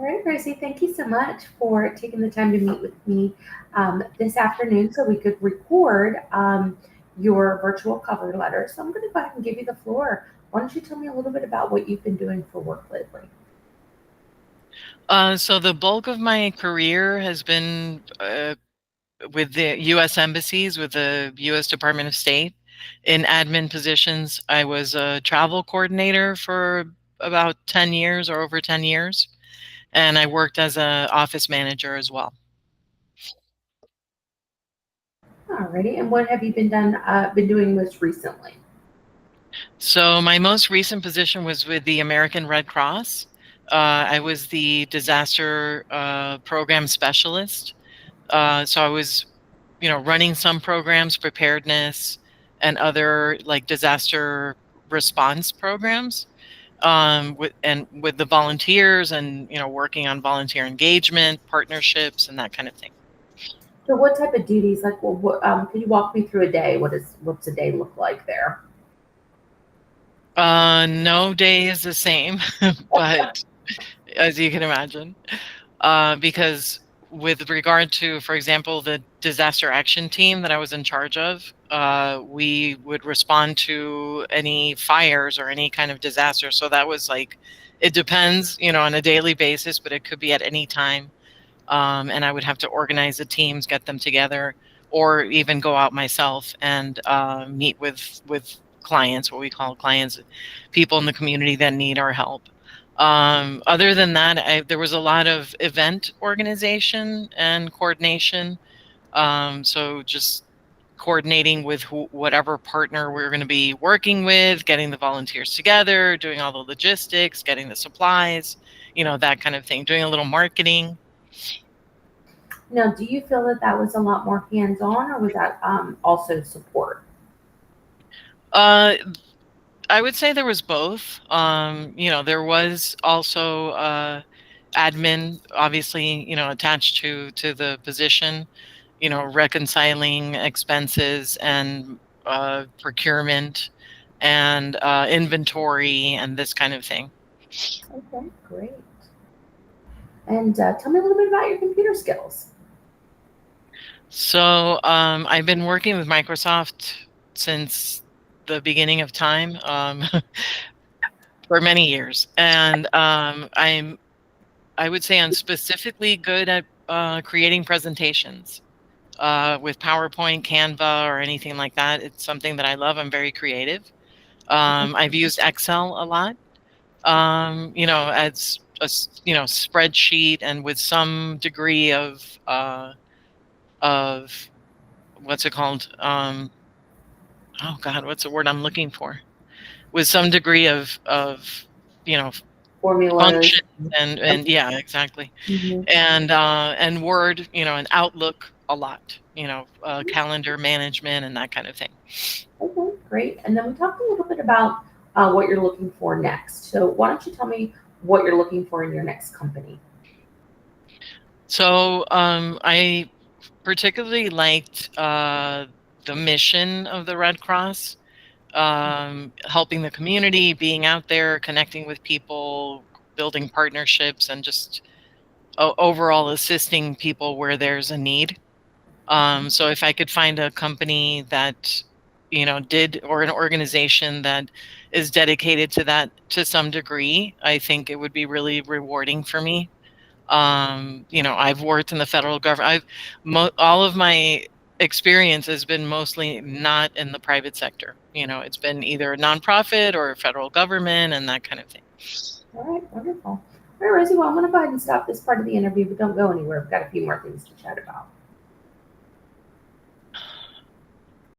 All right, Rosie, thank you so much for taking the time to meet with me this afternoon so we could record your virtual cover letter. So I'm going to go ahead and give you the floor. Why don't you tell me a little bit about what you've been doing for work lately? So the bulk of my career has been with the U.S. embassies, with the U.S. Department of State, in admin positions. I was a travel coordinator for about 10 years or over 10 years, and I worked as a office manager as well. Alrighty, and what have you been doing most recently? So my most recent position was with the American Red Cross. I was the disaster program specialist. So I was, running some programs, preparedness, and other like disaster response programs, with the volunteers, and working on volunteer engagement, partnerships, and that kind of thing. So, what type of duties? Like, well, can you walk me through a day? What's a day look like there? No day is the same, but as you can imagine, because with regard to, for example, the disaster action team that I was in charge of, we would respond to any fires or any kind of disaster. So that was like, it depends, on a daily basis, but it could be at any time. And I would have to organize the teams, get them together, or even go out myself and meet with clients, what we call clients, people in the community that need our help. Other than that, there was a lot of event organization and coordination. So just coordinating with whatever partner we're going to be working with, getting the volunteers together, doing all the logistics, getting the supplies, that kind of thing, doing a little marketing. Now, do you feel that that was a lot more hands-on, or was that also support? Uh, I would say there was both. There was also admin, obviously, attached to the position, reconciling expenses and procurement and inventory and this kind of thing. Okay, great. And tell me a little bit about your computer skills. So I've been working with Microsoft since the beginning of time, for many years, and I would say I'm specifically good at creating presentations with PowerPoint, Canva, or anything like that. It's something that I love. I'm very creative. I've used Excel a lot, as a spreadsheet, and with some degree of what's it called? Oh God, what's the word I'm looking for? With some degree of you know Formulas. function, and yeah, exactly. Mhm. And Word, and Outlook a lot, calendar management and that kind of thing. Okay, great. And then we talked a little bit about what you're looking for next. So why don't you tell me what you're looking for in your next company? So I particularly liked the mission of the Red Cross, helping the community, being out there, connecting with people, building partnerships, and just overall assisting people where there's a need. So if I could find a company that, or an organization that is dedicated to that to some degree, I think it would be really rewarding for me. I've worked in the federal government. All of my experience has been mostly not in the private sector. It's been either a nonprofit or federal government and that kind of thing. All right, wonderful. All right, Rosie, well, I'm going to go ahead and stop this part of the interview, but don't go anywhere. We've got a few more things to chat about.